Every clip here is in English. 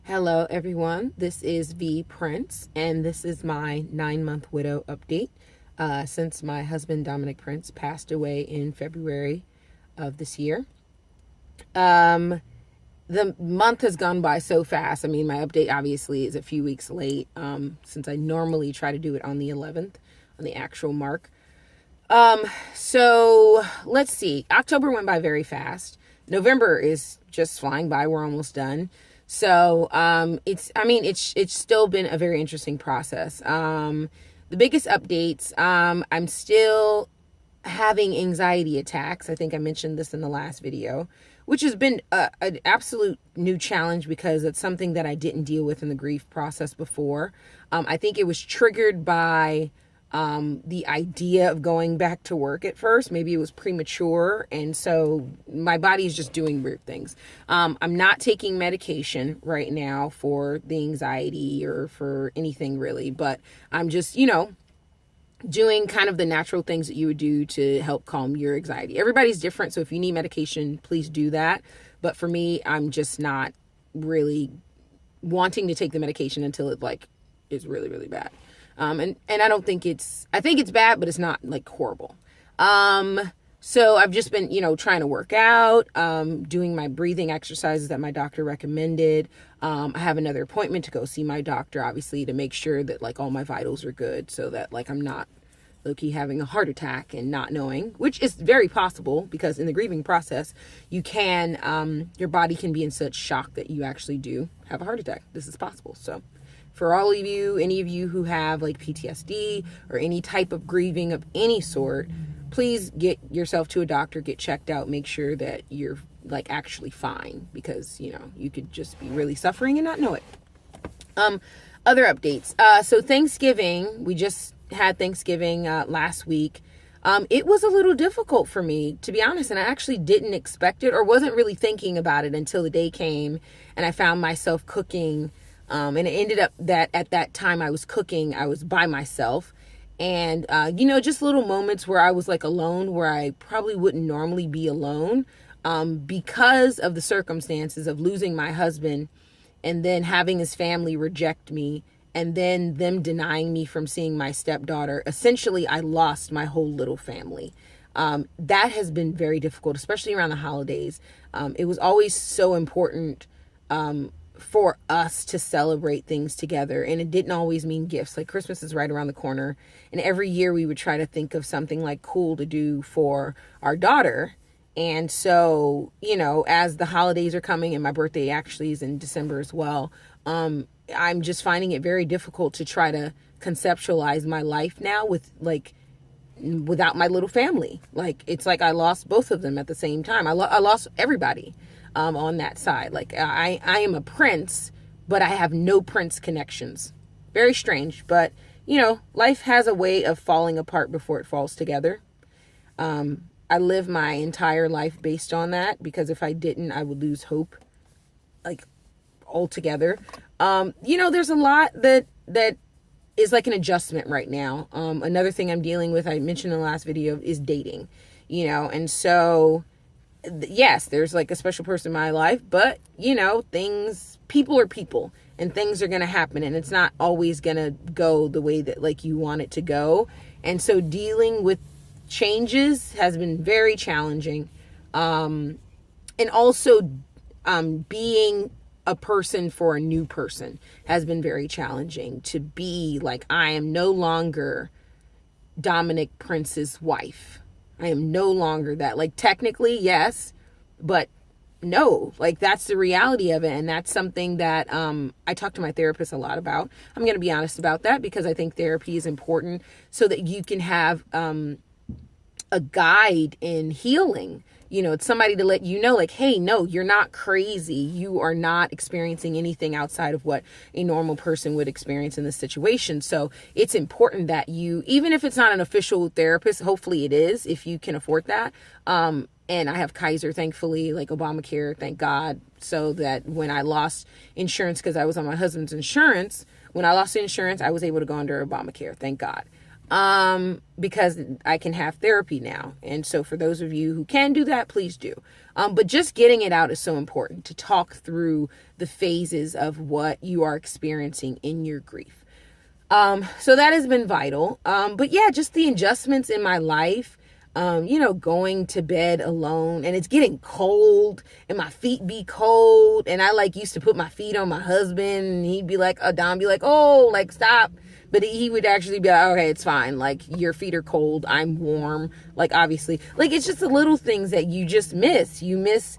Hello, everyone. This is Prince, and this is my 9-month widow update. Since my husband, Domonic Prince, passed away in February of this year. The month has gone by so fast. I mean, my update obviously is a few weeks late, since I normally try to do it on the 11th, on the actual mark. So let's see. October went by very fast. November is just flying by. We're almost done. So, it's still been a very interesting process. The biggest updates, I'm still having anxiety attacks. I think I mentioned this in the last video, which has been an absolute new challenge because it's something that I didn't deal with in the grief process before. I think it was triggered by the idea of going back to work at first. Maybe it was premature, and so my body is just doing weird things. I'm not taking medication right now for the anxiety or for anything really, but I'm just, doing kind of the natural things that you would do to help calm your anxiety. Everybody's different, so if you need medication, please do that. But for me, I'm just not really wanting to take the medication until it is really, really bad. And I don't think I think it's bad, but it's not horrible. So I've just been, trying to work out, doing my breathing exercises that my doctor recommended. I have another appointment to go see my doctor, obviously, to make sure that all my vitals are good so that I'm not low-key having a heart attack and not knowing, which is very possible because in the grieving process, you can, your body can be in such shock that you actually do have a heart attack. This is possible. So for all of you, any of you who have PTSD or any type of grieving of any sort, please get yourself to a doctor, get checked out, make sure that you're actually fine because, you could just be really suffering and not know it. Other updates. So Thanksgiving, we just had Thanksgiving last week. It was a little difficult for me, to be honest, and I actually didn't expect it or wasn't really thinking about it until the day came and I found myself cooking. And it ended up that at that time I was cooking, I was by myself. And, just little moments where I was alone, where I probably wouldn't normally be alone, because of the circumstances of losing my husband and then having his family reject me and then them denying me from seeing my stepdaughter. Essentially, I lost my whole little family. That has been very difficult, especially around the holidays. It was always so important, for us to celebrate things together, and it didn't always mean gifts. Christmas is right around the corner, and every year we would try to think of something cool to do for our daughter. And so, as the holidays are coming, and my birthday actually is in December as well, I'm just finding it very difficult to try to conceptualize my life now with without my little family. It's I lost both of them at the same time. I lost everybody on that side. I am a Prince, but I have no Prince connections. Very strange, but life has a way of falling apart before it falls together. I live my entire life based on that because if I didn't, I would lose hope altogether. There's a lot that is an adjustment right now. Another thing I'm dealing with, I mentioned in the last video, is dating, and so yes, there's a special person in my life, but people are people and things are going to happen and it's not always going to go the way that you want it to go. And so dealing with changes has been very challenging. And also, being a person for a new person has been very challenging to be I am no longer Domonic Prince's wife. I am no longer that. Technically, yes, but no. That's the reality of it. And that's something that I talk to my therapist a lot about. I'm going to be honest about that because I think therapy is important so that you can have a guide in healing. It's somebody to let you know, hey, no, you're not crazy. You are not experiencing anything outside of what a normal person would experience in this situation. So it's important that you, even if it's not an official therapist, hopefully it is, if you can afford that. And I have Kaiser, thankfully, Obamacare, thank God. So that when I lost insurance, because I was on my husband's insurance, when I lost insurance, I was able to go under Obamacare, thank God. because I can have therapy now. And so for those of you who can do that, please do. But just getting it out is so important, to talk through the phases of what you are experiencing in your grief. So that has been vital. But yeah, just the adjustments in my life, going to bed alone, and it's getting cold and my feet be cold. And I used to put my feet on my husband, and he'd be like, Don be like, oh, like, stop. But he would actually be like, okay, it's fine. Like, your feet are cold. I'm warm. Like, obviously, like, it's just the little things that you just miss. You miss,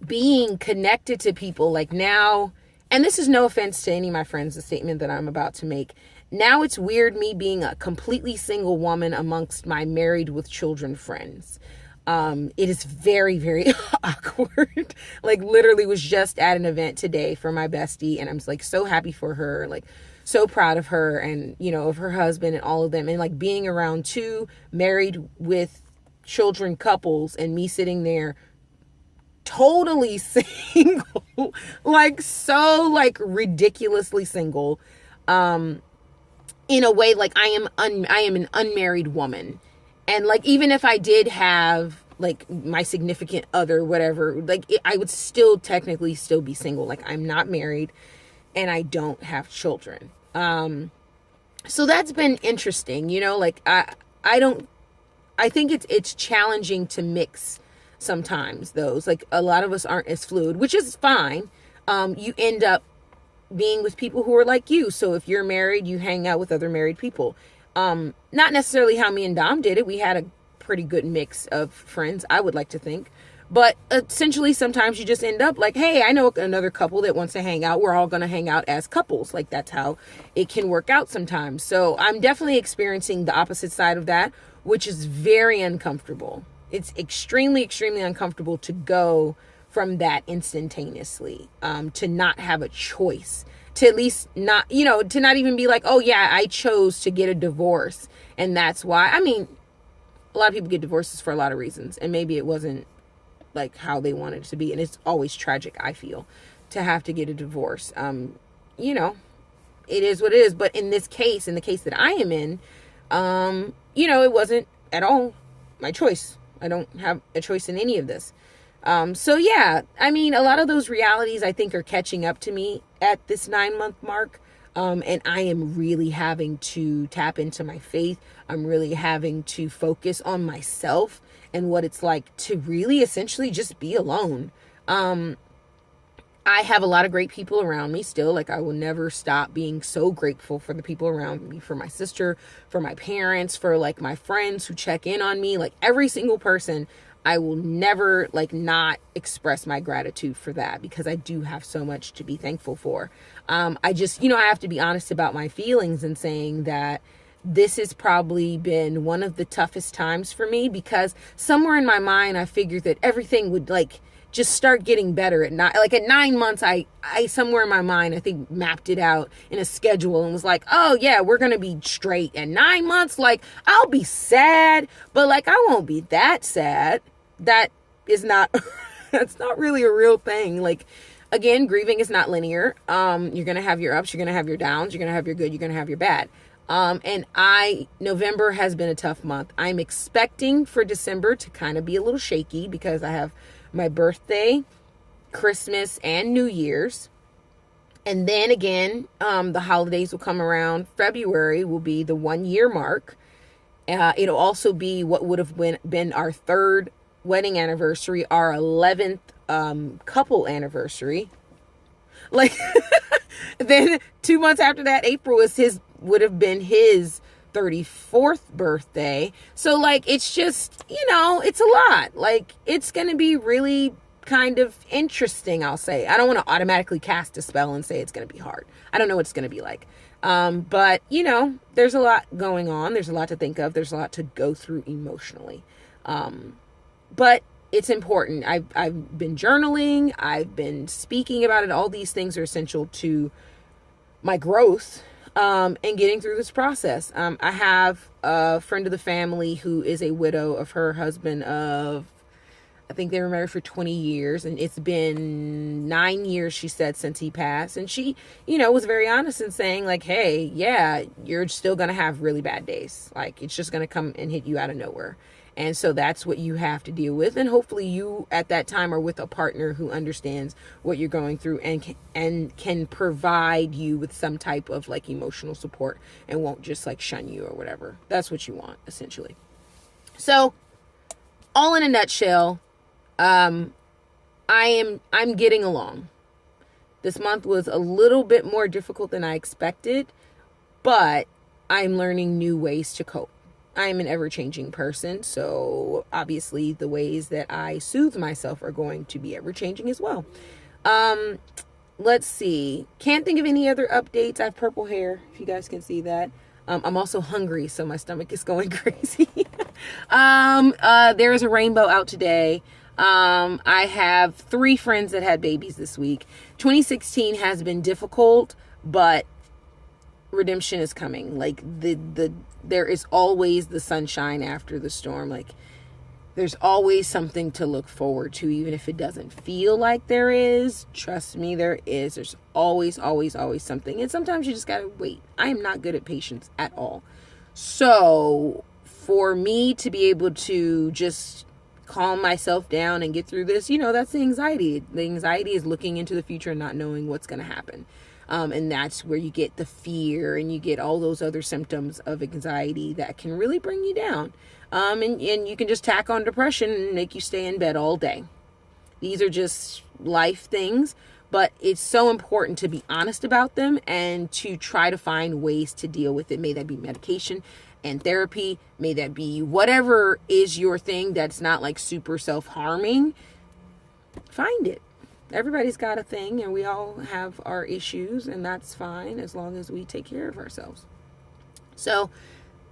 being connected to people. Like, now, and this is no offense to any of my friends, the statement that I'm about to make. Now it's weird me being a completely single woman amongst my married with children friends. It is very, very awkward. Like, literally was just at an event today for my bestie, and I'm like so happy for her, like so proud of her, and of her husband and all of them, and like being around two married with children couples, and me sitting there totally single, like so like ridiculously single, in a way, like I am an unmarried woman. And like, even if I did have like my significant other, whatever, like I would still technically still be single. Like, I'm not married and I don't have children. So that's been interesting, like I think it's challenging to mix sometimes those, like a lot of us aren't as fluid, which is fine. You end up being with people who are like you. So if you're married, you hang out with other married people. Not necessarily how me and Dom did it. We had a pretty good mix of friends, I would like to think. But essentially, sometimes you just end up like, hey, I know another couple that wants to hang out. We're all going to hang out as couples. Like, that's how it can work out sometimes. So I'm definitely experiencing the opposite side of that, which is very uncomfortable. It's extremely, extremely uncomfortable to go from that instantaneously, to not have a choice, to at least not, to not even be like, oh yeah, I chose to get a divorce. And that's why, I mean, a lot of people get divorces for a lot of reasons, and maybe it wasn't like how they wanted it to be. And it's always tragic, I feel, to have to get a divorce. It is what it is. But in this case, in the case that I am in, it wasn't at all my choice. I don't have a choice in any of this. So yeah, I mean, a lot of those realities I think are catching up to me at this 9-month mark. And I am really having to tap into my faith. I'm really having to focus on myself and what it's like to really essentially just be alone. I have a lot of great people around me still. Like, I will never stop being so grateful for the people around me, for my sister, for my parents, for like my friends who check in on me, like every single person. I will never like not express my gratitude for that, because I do have so much to be thankful for. I just, I have to be honest about my feelings and saying that this has probably been one of the toughest times for me, because somewhere in my mind, I figured that everything would like just start getting better at 9 months. I somewhere in my mind, I think mapped it out in a schedule and was like, oh yeah, we're going to be straight. And 9 months, like I'll be sad, but like, I won't be that sad. That is not, that's not really a real thing. Like, again, grieving is not linear. You're going to have your ups, you're going to have your downs, you're going to have your good, you're going to have your bad. And November has been a tough month. I'm expecting for December to kind of be a little shaky, because I have my birthday, Christmas, and New Year's. And then again, the holidays will come around. February will be the 1-year mark. It'll also be what would have been our 3rd wedding anniversary, our 11th couple anniversary. Like, then 2 months after that, April would have been his 34th birthday. So like, it's just, it's a lot. Like, it's going to be really kind of interesting, I'll say. I don't want to automatically cast a spell and say it's going to be hard. I don't know what it's going to be like. But there's a lot going on. There's a lot to think of. There's a lot to go through emotionally. But it's important. I've been journaling. I've been speaking about it. All these things are essential to my growth, and getting through this process. I have a friend of the family who is a widow of her husband of I think they were married for 20 years, and it's been 9 years, she said, since he passed. And she, was very honest in saying, like, hey, yeah, you're still going to have really bad days. Like, it's just going to come and hit you out of nowhere. And so that's what you have to deal with. And hopefully you at that time are with a partner who understands what you're going through and can provide you with some type of like emotional support and won't just like shun you or whatever. That's what you want, essentially. So all in a nutshell, I'm getting along. This month was a little bit more difficult than I expected, but I'm learning new ways to cope. I am an ever-changing person, so obviously the ways that I soothe myself are going to be ever-changing as well. Let's see. Can't think of any other updates. I have purple hair, if you guys can see that. I'm also hungry, so my stomach is going crazy. There is a rainbow out today. I have 3 friends that had babies this week. 2016 has been difficult, but redemption is coming. Like there is always the sunshine after the storm. Like there's always something to look forward to, even if it doesn't feel like there is. Trust me, there is. There's always something. And sometimes you just gotta wait. I am not good at patience at all. So for me to be able to just calm myself down and get through this, that's the anxiety. The anxiety is looking into the future and not knowing what's going to happen. And that's where you get the fear and you get all those other symptoms of anxiety that can really bring you down. And you can just tack on depression and make you stay in bed all day. These are just life things, but it's so important to be honest about them and to try to find ways to deal with it. May that be medication and therapy, may that be whatever is your thing that's not like super self-harming. Find it. Everybody's got a thing and we all have our issues, and that's fine as long as we take care of ourselves. So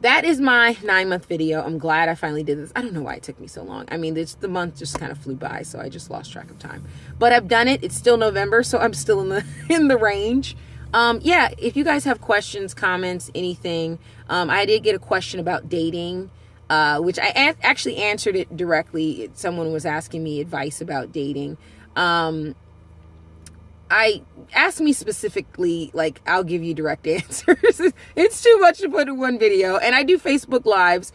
that is my 9-month video. I'm glad I finally did this. I don't know why it took me so long. I mean, the month just kind of flew by, so I just lost track of time. But I've done it. It's still November, so I'm still in the range. Yeah, if you guys have questions, comments, anything. I did get a question about dating, which I actually answered it directly. Someone was asking me advice about dating. I asked me specifically, like, I'll give you direct answers. It's too much to put in one video. And I do Facebook Lives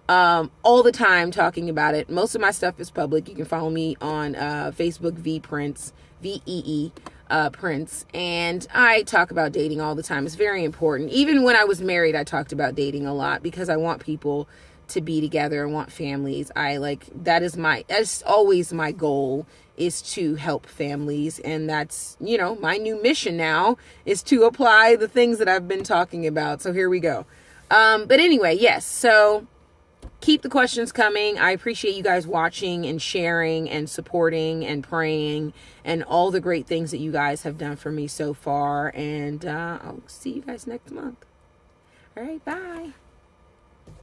all the time talking about it. Most of my stuff is public. You can follow me on Facebook, Prince, VEE Prince. And I talk about dating all the time. It's very important. Even when I was married, I talked about dating a lot because I want people to be together. I want families. That's always my goal, is to help families. And that's, my new mission now is to apply the things that I've been talking about. So here we go. But anyway, yes. So keep the questions coming. I appreciate you guys watching and sharing and supporting and praying and all the great things that you guys have done for me so far. And I'll see you guys next month. All right. Bye.